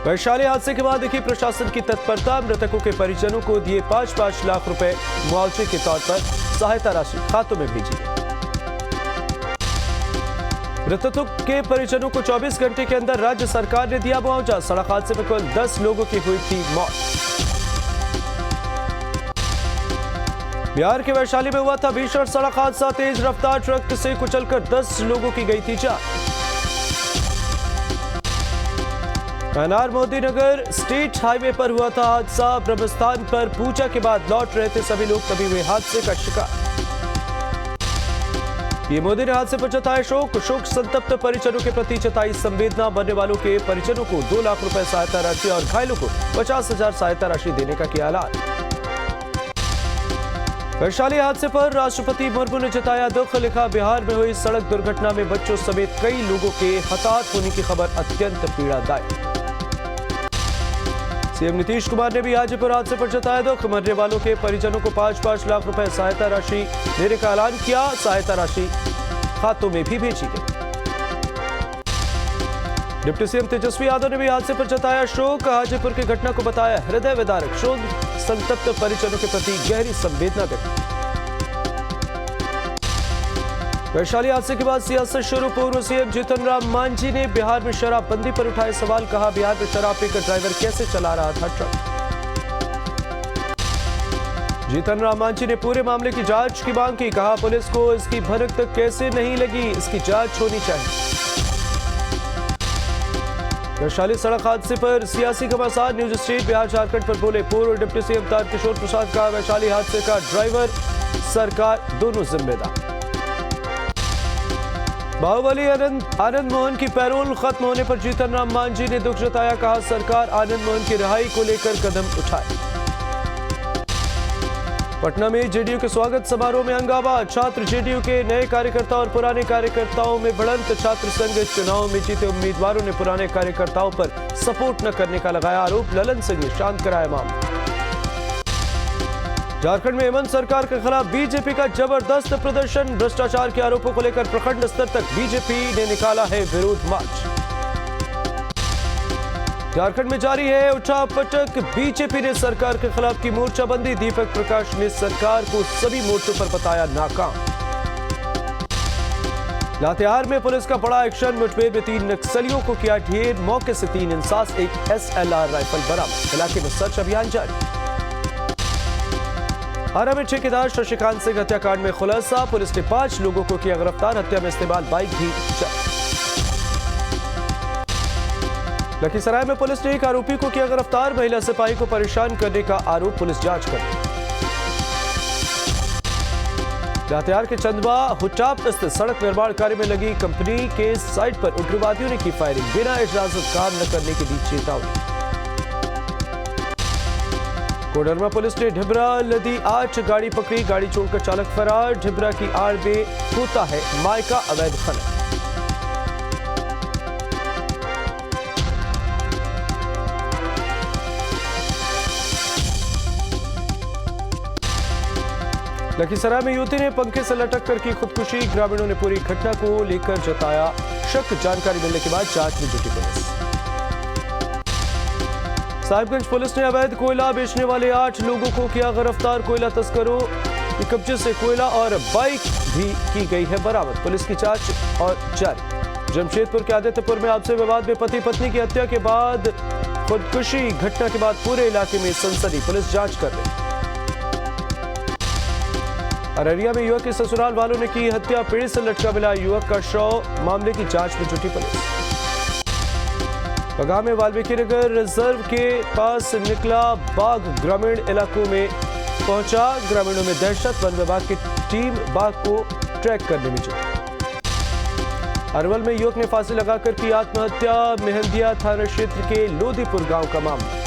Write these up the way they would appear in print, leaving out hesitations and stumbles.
वैशाली हादसे के बाद देखी प्रशासन की तत्परता। मृतकों के परिजनों को दिए 5-5 लाख रुपए मुआवजे के तौर पर सहायता राशि खातों में भेजी गई। मृतकों के परिजनों को 24 घंटे के अंदर राज्य सरकार ने दिया मुआवजा। सड़क हादसे में कुल 10 लोगों की हुई थी मौत। बिहार के वैशाली में हुआ था भीषण सड़क हादसा। तेज रफ्तार ट्रक से कुचलकर 10 लोगों की गई थी जान। एनआर मोदी नगर स्टेट हाईवे पर हुआ था हादसा। ब्रह्मस्थान पर पूजा के बाद लौट रहे थे सभी लोग, तभी हुए हादसे का शिकार। पीएम मोदी ने हादसे पर जताया शोक संतप्त परिजनों के प्रति जताई संवेदना। मरने वालों के परिजनों को 2 लाख रुपए सहायता राशि और घायलों को 50,000 सहायता राशि देने का किया ऐलान। वैशाली हादसे पर राष्ट्रपति मुर्मू ने जताया दुख। लिखा, बिहार में हुई सड़क दुर्घटना में बच्चों समेत कई लोगों के हताहत होने की खबर अत्यंत पीड़ादायक। सीएम नीतीश कुमार ने भी हाजीपुर हादसे पर जताया दुख। मरने वालों के परिजनों को 5-5 लाख रुपए सहायता राशि देने का ऐलान किया। सहायता राशि खातों में भी भेजी गई। डिप्टी सीएम तेजस्वी यादव ने भी हादसे पर जताया शोक। हाजीपुर की घटना को बताया हृदय विदारक। शोक संतप्त परिजनों के प्रति गहरी संवेदना व्यक्त। वैशाली हादसे के बाद सियासत शुरू। पूर्व सीएम जीतन राम मांझी ने बिहार में शराबबंदी पर उठाए सवाल। कहा, बिहार में शराब पीकर ड्राइवर कैसे चला रहा था ट्रक। जीतन राम मांझी ने पूरे मामले की जांच की मांग की। कहा, पुलिस को इसकी भनक तक कैसे नहीं लगी, इसकी जांच होनी चाहिए। वैशाली सड़क हादसे पर सियासी घमासान। न्यूज स्ट्रीट बिहार झारखंड पर बोले पूर्व डिप्टी सीएम तारकिशोर प्रसाद। का वैशाली हादसे का ड्राइवर सरकार दोनों जिम्मेदार। बाहुबली आनंद मोहन की पैरोल खत्म होने पर जीतन राम मांझी ने दुख जताया। कहा, सरकार आनंद मोहन की रिहाई को लेकर कदम उठाए। पटना में जेडीयू के स्वागत समारोह में हंगामा। छात्र जेडीयू के नए कार्यकर्ता और पुराने कार्यकर्ताओं में भिड़ंत। छात्र संघ चुनाव में जीते उम्मीदवारों ने पुराने कार्यकर्ताओं पर सपोर्ट न करने का लगाया आरोप। ललन सिंह ने शांत कराया मामला। झारखंड में हेमंत सरकार के खिलाफ बीजेपी का जबरदस्त प्रदर्शन। भ्रष्टाचार के आरोपों को लेकर प्रखंड स्तर तक बीजेपी ने निकाला है विरोध मार्च। झारखंड में जारी है उठापटक। बीजेपी ने सरकार के खिलाफ की मोर्चाबंदी। दीपक प्रकाश ने सरकार को सभी मोर्चों पर बताया नाकाम। लातेहार में पुलिस का बड़ा एक्शन। मुठभेड़ में 3 नक्सलियों को किया ढेर। मौके से 3 इंसास, 1 SLR राइफल बरामद। इलाके में सर्च अभियान जारी। आरा में ठेकेदार शशिकांत सिंह हत्याकांड में खुलासा। पुलिस ने 5 लोगों को किया गिरफ्तार। हत्या में इस्तेमाल बाइक भी जब्त। लखीसराय में पुलिस ने एक आरोपी को किया गिरफ्तार। महिला सिपाही को परेशान करने का आरोप। पुलिस जांच कर रही। लातेहार के चंदवा हुटाप स्थित सड़क निर्माण कार्य में लगी कंपनी के साइट पर उग्रवादियों ने की फायरिंग। बिना इजाजत काम न करने की दी चेतावनी। कोडरमा पुलिस ने ढिबरा लदी 8 गाड़ी पकड़ी। गाड़ी छोड़कर चालक फरार। ढिबरा की आड़ में होता है मायका अवैध खनन। लखीसराय में युवती ने पंखे से लटक कर की खुदकुशी। ग्रामीणों ने पूरी घटना को लेकर जताया शक। जानकारी मिलने के बाद जांच में जुटी पुलिस। साहिबगंज पुलिस ने अवैध कोयला बेचने वाले 8 लोगों को किया गिरफ्तार। कोयला तस्करों के कब्जे से कोयला और बाइक भी की गई है बरामद। पुलिस की जांच और जारी। जमशेदपुर के आदित्यपुर में आपसी विवाद में पति पत्नी की हत्या के बाद खुदकुशी। घटना के बाद पूरे इलाके में सनसनी। पुलिस जांच कर रही। अररिया में युवक के ससुराल वालों ने की हत्या। पेड़ से लटका मिला युवक का शव। मामले की जांच में जुटी पुलिस। बगहा में वाल्मीकि नगर रिजर्व के पास निकला बाघ। ग्रामीण इलाकों में पहुंचा। ग्रामीणों में दहशत। वन विभाग की टीम बाघ को ट्रैक करने में जुटी। अरवल में युवक ने फांसी लगाकर की आत्महत्या। मेहंदिया थाना क्षेत्र के लोधीपुर गांव का मामला।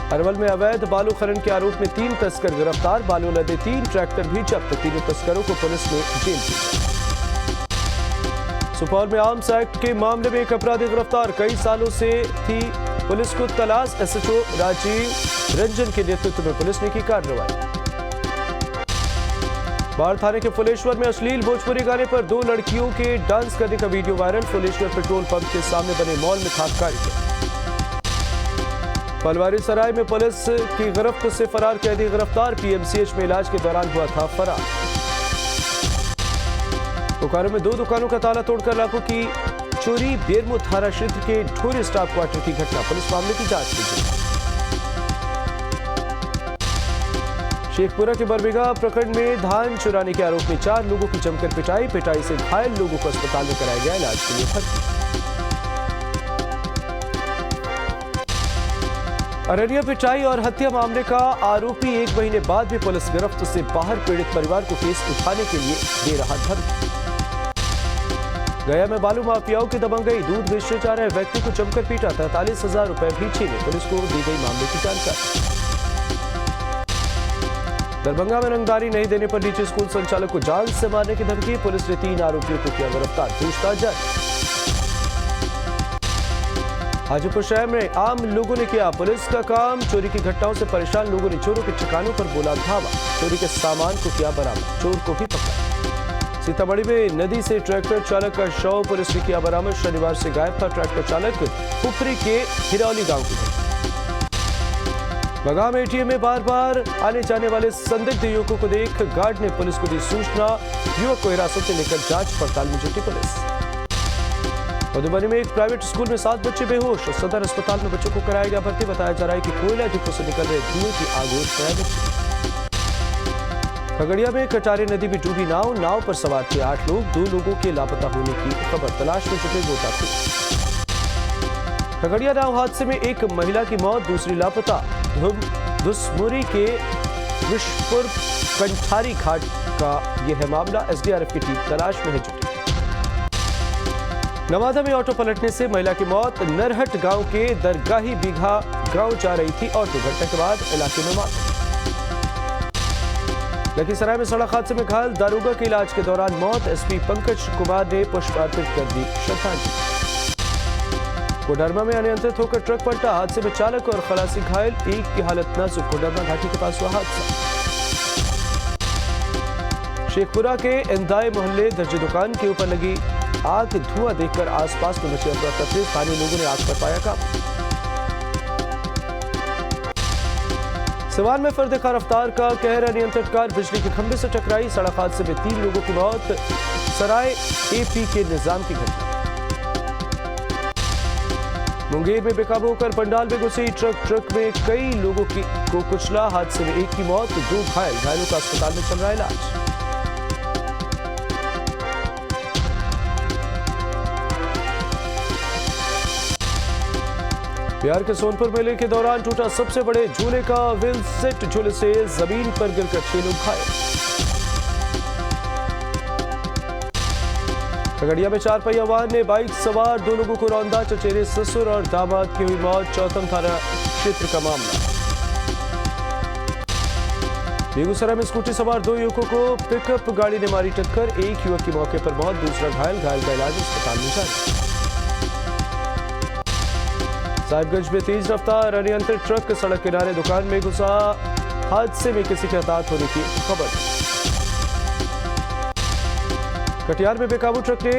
अरवल में अवैध बालू खनन के आरोप में 3 तस्कर गिरफ्तार। बालू लदे 3 ट्रैक्टर भी जब्त। 3 तस्करों को पुलिस ने जेल भेजा। सुपौल में आर्म्स एक्ट के मामले में एक अपराधी गिरफ्तार। कई सालों से थी पुलिस को तलाश। SHO राजीव रंजन के नेतृत्व में पुलिस ने की कार्रवाई। बाढ़ थाने के फुलेश्वर में अश्लील भोजपुरी गाने पर 2 लड़कियों के डांस करने का video viral. Phuleshwar petrol pump के सामने बने मॉल में था कार्यक्रम। पलवारी सराय में पुलिस की गिरफ्त से फरार कैदी गिरफ्तार। पीएमसीएच में इलाज के दौरान हुआ था फरार। बोकारो में 2 दुकानों का ताला तोड़कर लाखों की चोरी। बेरमो थाना क्षेत्र के ढोरी स्टाफ क्वार्टर की घटना। पुलिस मामले की जांच कर रही है। शेखपुरा के बरबीघा प्रखंड में धान चुराने के आरोप में 4 लोगों की जमकर पिटाई से घायल लोगों को अस्पताल में कराया गया इलाज के लिए भर्ती। अररिया पिटाई और हत्या मामले का आरोपी 1 महीने बाद भी पुलिस गिरफ्त से बाहर पीड़ित परिवार को केस उठाने के लिए दे रहा धमकी। गया में बालू माफियाओं की दबंगई। दूध बेचने जा रहे व्यक्ति को जमकर पीटा। 43,000 रुपए भी छीने। पुलिस को दी गई मामले की जानकारी। दरभंगा में रंगदारी नहीं देने पर निजी स्कूल संचालक को जान से मारने की धमकी। पुलिस ने 3 आरोपियों को किया गिरफ्तार। पूछताछ जारी। हाजीपुर शहर में आम लोगों ने किया पुलिस का काम। चोरी की घटनाओं से परेशान लोगों ने चोरों के ठिकानों पर बोला धावा। चोरी के सामान को किया बरामद। चोर को भी पकड़ा। सीतामढ़ी में नदी से ट्रैक्टर चालक का शव पुलिस ने किया बरामद। शनिवार से गायब था ट्रैक्टर चालक। पुपरी के हिरौली गांव की है। बगाम एटीएम में बार-बार आने जाने वाले संदिग्ध युवकों को देख गार्ड ने पुलिस को दी सूचना। युवक को हिरासत में लेकर जांच पड़ताल में जुटी पुलिस। मधुबनी में एक प्राइवेट स्कूल में 7 बच्चे बेहोश। सदर अस्पताल में बच्चों को कराया गया भर्ती। बताया जा रहा है कि कोयला डिपो से निकल रहे धुएं की आगोश में बच्चे। खगड़िया में कटारे नदी में डूबी नाव पर सवार थे 8 लोग। 2 लोगों के लापता होने की खबर। तलाश में जुटे गोताखोर। खगड़िया नाव हादसे में एक महिला की मौत, दूसरी लापता। धुसमुरी के विशपुर कंठारी घाट का यह है मामला। एसडीआरएफ की टीम तलाश में है जुटी। नवादा में ऑटो पलटने से महिला की मौत। नरहट गांव के दरगाही बीघा गांव जा रही थी ऑटो। घटना के बाद इलाके में मातम। लखीसराय में सड़क हादसे में घायल दारोगा के इलाज के दौरान मौत। एसपी पंकज कुमार ने पुष्प अर्पित कर दी श्रद्धांजलि। कोडरमा में अनियंत्रित होकर ट्रक पलटा। हादसे में चालक और खलासी घायल। एक की हालत नाजुक। कोडरमा घाटी के पास हुआ हादसा। शेखपुरा के इंदाए मोहल्ले दर्जे दुकान के ऊपर लगी आग। धुआं देखकर आसपास में मची अफरा तफरी। स्थानीय लोगों ने आग पर पाया काबू। सिवान में फर्द कार रफ्तार का कहर। अनियंत्रित कार बिजली के खंभे से टकराई। सड़क हादसे में 3 लोगों की मौत। सराय एपी के निजाम की घटना। मुंगेर में बेकाबू होकर पंडाल में घुसी ट्रक में कई लोगों को कुचला। हादसे में 1 की मौत, 2 घायल। घायलों का अस्पताल में चल रहा इलाज। बिहार के सोनपुर मेले के दौरान टूटा सबसे बड़े झूले का व्हील सेट। झूले से जमीन पर गिरकर 6 लोग घायल। खगड़िया में 4 पहिया वाहन ने बाइक सवार 2 लोगों को रौंदा। चचेरे ससुर और दामाद की हुई मौत। चौथम थाना क्षेत्र का मामला। बेगूसराय में स्कूटी सवार 2 युवकों को पिकअप गाड़ी ने मारी टक्कर। एक युवक की मौके पर मौत, दूसरा घायल का इलाज अस्पताल में जारी। साहिबगंज में तेज रफ्तार अनियंत्रित ट्रक सड़क किनारे दुकान में घुसा। हादसे में किसी के हताहत होने की खबर। कटिहार में बेकाबू ट्रक ने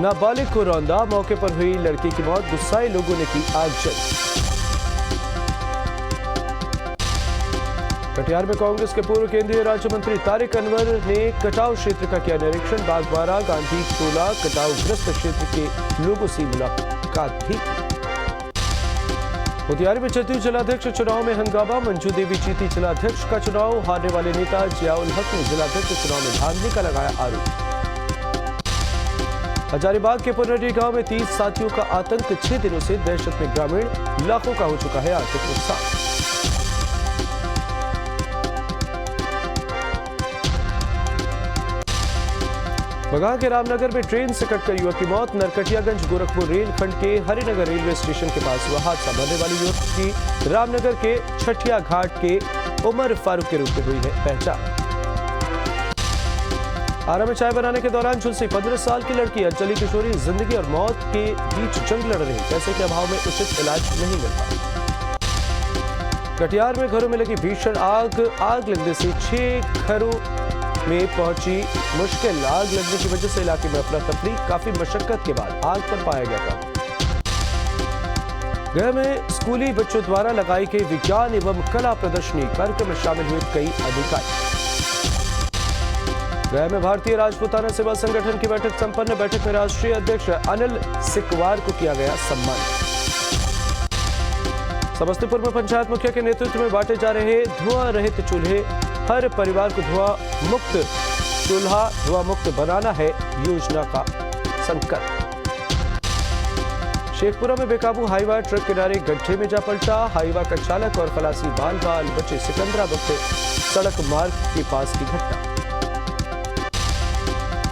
नाबालिग को रौंदा। मौके पर हुई लड़की की मौत। गुस्साए लोगों ने की आगजनी। कटिहार में कांग्रेस के पूर्व केंद्रीय राज्य मंत्री तारिक अनवर ने कटाव क्षेत्र का किया निरीक्षण। बागबारा गांधी टोला कटावग्रस्त क्षेत्र के लोगों से मुलाकात भी की। मोतिहारी में जदयू जिलाध्यक्ष चुनाव में हंगामा। मंजू देवी जीती जिलाध्यक्ष का चुनाव। हारने वाले नेता जियाउल हक ने जिलाध्यक्ष चुनाव में धांधली का लगाया आरोप। हजारीबाग के पुनरी गांव में 30 साथियों का आतंक। 6 दिनों से दहशत में ग्रामीण। लाखों का हो चुका है आर्थिक नुकसान। बगहा के रामनगर में ट्रेन से कटकर युवक की मौत। नरकटियागंज गोरखपुर रेलखंड के हरिनगर रेलवे स्टेशन के पास हुआ हादसा। मरने वाले युवक की रामनगर के छठिया घाट के उमर फारूक के रूप में हुई है पहचान। आरा में चाय बनाने के दौरान झुलसी 15 साल की लड़की। अंजलि किशोरी जिंदगी और मौत के बीच जंग लड़ रही। पैसे के अभाव में उचित इलाज नहीं मिल पाया। कटिहार में घरों में लगी भीषण आग। आग लगने से 6 घरों में पहुंची मुश्किल। आग लगने की वजह से इलाके में अफरा तफरी, काफी मशक्कत के बाद आग पर पाया गया काबू। गया में स्कूली बच्चों द्वारा लगाई गई विज्ञान एवं कला प्रदर्शनी कार्यक्रम में शामिल हुए कई अधिकारी। गया में भारतीय राजपूताना सेवा संगठन की बैठक संपन्न। बैठक में राष्ट्रीय अध्यक्ष अनिल सिकवार को किया गया सम्मान। समस्तीपुर में पंचायत मुखिया के नेतृत्व में बांटे जा रहे धुआं रहित चूल्हे। हर परिवार को धुआं मुक्त बनाना है योजना का संकल्प। शेखपुरा में बेकाबू हाईवा ट्रक किनारे गड्ढे में जा पलटा। हाईवा का चालक और खलासी बाल बाल बचे। सिकंदराबाद से सड़क मार्ग के पास की घटना।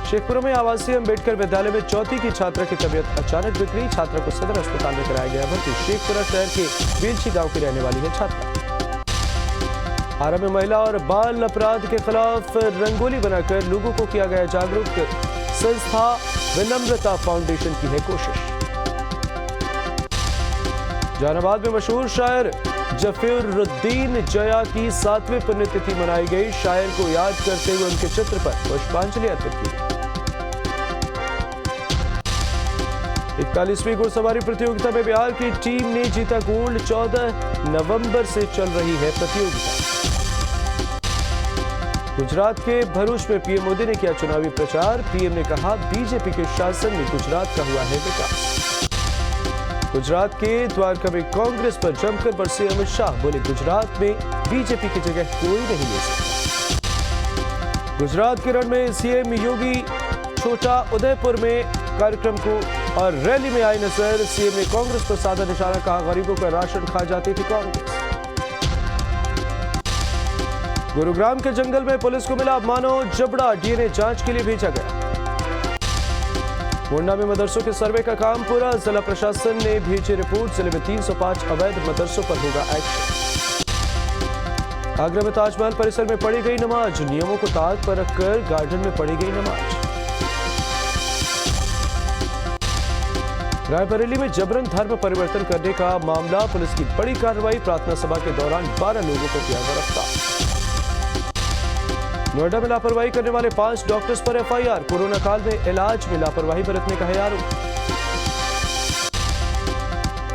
शेखपुरा में आवासीय अंबेडकर विद्यालय में चौथी की छात्रा की तबीयत अचानक बिगड़ी। छात्रा को सदर अस्पताल में कराया गया भर्ती। शेखपुरा शहर के बेलछी गांव की रहने वाली है छात्रा। आरा में महिला और बाल अपराध के खिलाफ रंगोली बनाकर लोगों को किया गया जागरूक। संस्था विनम्रता फाउंडेशन की है कोशिश। जहानाबाद में मशहूर शायर जफीरुद्दीन जया की 7वीं पुण्यतिथि मनाई गई। शायर को याद करते हुए उनके चित्र पर पुष्पांजलि अर्पित की गई। 41वीं घुड़सवारी प्रतियोगिता में बिहार की टीम ने जीता गोल्ड। 14 नवंबर से चल रही है प्रतियोगिता। गुजरात के भरूच में पीएम मोदी ने किया चुनावी प्रचार। पीएम ने कहा बीजेपी के शासन में गुजरात का हुआ है विकास। गुजरात के द्वारका में कांग्रेस पर जमकर बरसे अमित शाह। बोले गुजरात में बीजेपी की जगह कोई नहीं ले सकता। गुजरात के रण में सीएम योगी छोटा उदयपुर में कार्यक्रम को और रैली में आई नजर। सीएम ने कांग्रेस पर साधा निशाना, कहा गरीबों का राशन खा जाती थी कांग्रेस। गुरुग्राम के जंगल में पुलिस को मिला मानव जबड़ा। डीएनए जांच के लिए भेजा गया। मुंडा में मदरसों के सर्वे का काम पूरा। जिला प्रशासन ने भेजी रिपोर्ट। जिले में 305 अवैध मदरसों पर होगा एक्शन। आगरा में ताजमहल परिसर में पढ़ी गई नमाज। नियमों को ताक पर रखकर गार्डन में पढ़ी गई नमाज। रायबरेली में जबरन धर्म परिवर्तन करने का मामला। पुलिस की बड़ी कार्रवाई। प्रार्थना सभा के दौरान 12 लोगों को किया गिरफ्तार। नोएडा में लापरवाही करने वाले 5 डॉक्टर्स पर एफआईआर। कोरोना काल में इलाज में लापरवाही बरतने का है आरोप।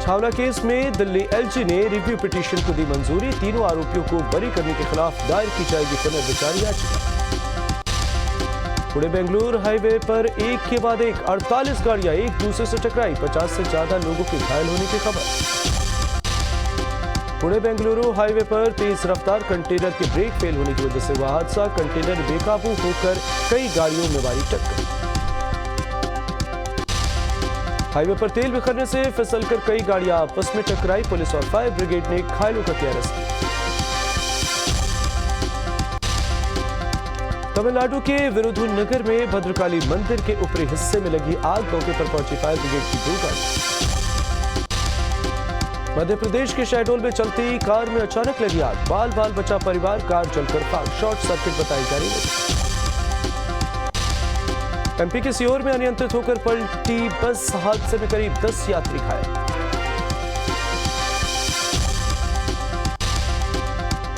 छावला केस में दिल्ली एलजी ने रिव्यू पिटीशन को दी मंजूरी। तीनों आरोपियों को बरी करने के खिलाफ दायर की जाएगी पुनर्विचार याचिका। पुणे बेंगलुरु हाईवे पर एक के बाद एक 48 गाड़ियां एक दूसरे से टकराई। 50 से ज्यादा लोगों के घायल होने की खबर। पुणे बेंगलुरु हाईवे पर तेज रफ्तार कंटेनर के ब्रेक फेल होने की वजह से हुआ हादसा। कंटेनर बेकाबू होकर कई गाड़ियों में मारी टक्कर। हाईवे पर तेल बिखरने से फिसलकर कई गाड़ियां आपस में टकराई। पुलिस और फायर ब्रिगेड ने घायलों का किया रेस्क्यू। तमिलनाडु के विरुधुनगर में भद्रकाली मंदिर के ऊपरी हिस्से में लगी आग। मौके पर पहुंची फायर ब्रिगेड की 2 गाड़ी। मध्य प्रदेश के शहडोल में चलती कार में अचानक लगी आग। बाल बाल बचा परिवार। कार जलकर खाक। शॉर्ट सर्किट बताई जा रही है। एमपी के सीहोर में अनियंत्रित होकर पलटी बस। हादसे में करीब 10 यात्री घायल।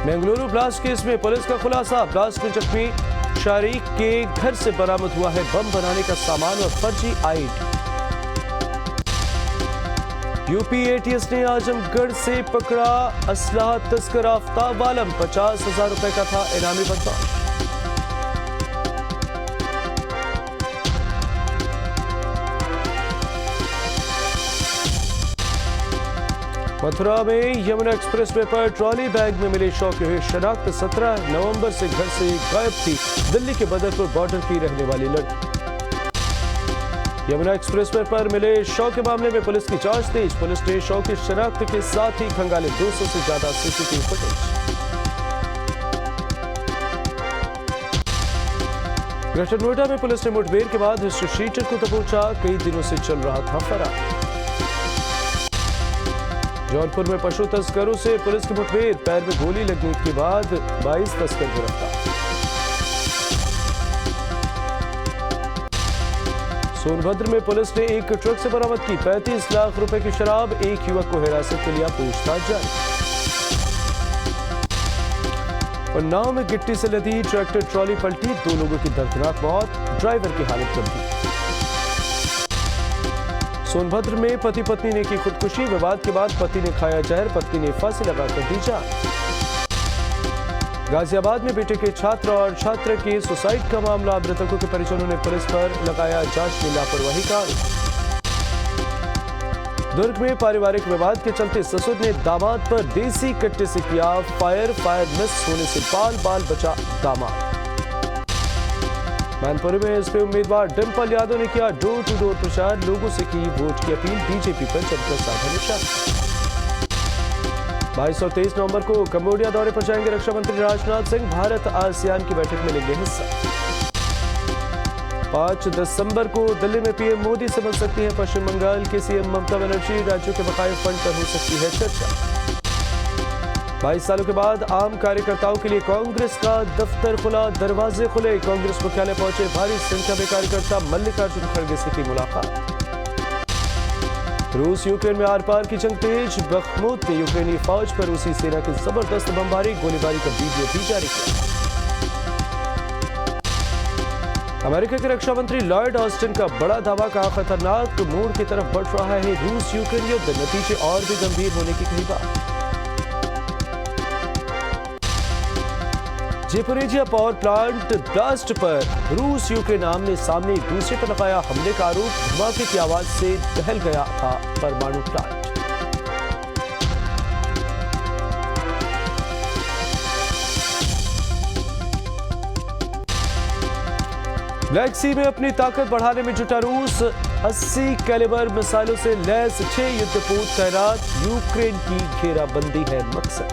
बेंगलुरु ब्लास्ट केस में पुलिस का खुलासा। ब्लास्ट में जख्मी शारीक के घर से बरामद हुआ है बम बनाने का सामान और फर्जी आईडी। यूपी एटीएस ने आजमगढ़ से पकड़ा असलहा तस्कर आफ्ताब आलम। 50,000 रुपए का था इनामी बदमाश। मथुरा में यमुना एक्सप्रेसवे पर ट्रॉली बैग में मिले शव की हुई शनाख्त। 17 नवंबर से घर से गायब थी दिल्ली के बदरपुर बॉर्डर की रहने वाली लड़की। यमुना एक्सप्रेसवे पर मिले शव के मामले में पुलिस की जांच तेज। पुलिस ने शव की शनाख्त के साथ ही खंगाले 200 से ज्यादा सीसीटीवी फुटेज। ग्रेटर नोएडा में पुलिस ने मुठभेड़ के बाद हिस्ट्री शीटर को दबोचा। कई दिनों से चल रहा था फरार। जौनपुर में पशु तस्करों से पुलिस की मुठभेड़। पैर में गोली लगने के बाद 22 तस्कर गिरफ्तार। सोनभद्र में पुलिस ने एक ट्रक से बरामद की 35 लाख रुपए की शराब। एक युवक को हिरासत में लिया। पूछताछ जारी। उन्नाव में गिट्टी से लदी ट्रैक्टर ट्रॉली पलटी, 2 लोगों की दर्दनाक मौत, ड्राइवर की हालत गंभीर। सोनभद्र में पति पत्नी ने की खुदकुशी, विवाद के बाद पति ने खाया जहर, पत्नी ने फांसी लगाकर दी जान। गाजियाबाद में बेटे के छात्र और छात्र के सुसाइड का मामला, मृतकों के परिजनों ने पुलिस पर लगाया जांच में लापरवाही का आरोप। दुर्ग में पारिवारिक विवाद के चलते ससुर ने दामाद पर देसी कट्टे से किया फायर मिस होने से बाल बाल बचा दामाद। मैनपुरी में एसपी उम्मीदवार डिंपल यादव ने किया डोर टू डोर प्रचार, लोगों से की वोट की अपील, बीजेपी पर जमकर साधा निशाना। 22 और 23 नवंबर को कंबोडिया दौरे पर जाएंगे रक्षा मंत्री राजनाथ सिंह, भारत आसियान की बैठक में लेंगे हिस्सा। 5 दिसंबर को दिल्ली में पीएम मोदी से मिल सकती है पश्चिम बंगाल के सीएम ममता बनर्जी, राज्यों के बकाये फंड पर हो सकती है चर्चा। 22 सालों के बाद आम कार्यकर्ताओं के लिए कांग्रेस का दफ्तर खुला, दरवाजे खुले, कांग्रेस मुख्यालय पहुंचे भारी संख्या में कार्यकर्ता, मल्लिकार्जुन खड़गे से की मुलाकात। रूस यूक्रेन में आर पार की जंग तेज, बखमुत में यूक्रेनी फौज पर रूसी सेना की जबरदस्त बमबारी, गोलीबारी का वीडियो भी जारी किया। अमेरिका के रक्षा मंत्री लॉयड ऑस्टिन का बड़ा दावा, कहा खतरनाक मोड़ की तरफ बढ़ रहा है रूस यूक्रेन युद्ध, नतीजे और भी गंभीर होने की कही बात। ज़ेपोरिजिया पावर प्लांट ब्लास्ट पर रूस यूक्रेन आमने सामने एक दूसरे पर लगाया हमले का आरोप, धमाके की आवाज से दहल गया था परमाणु प्लांट। ब्लैक सी में अपनी ताकत बढ़ाने में जुटा रूस, 80 कैलिबर मिसाइलों से लैस 6 युद्धपोत तैनात, यूक्रेन की घेराबंदी है मकसद।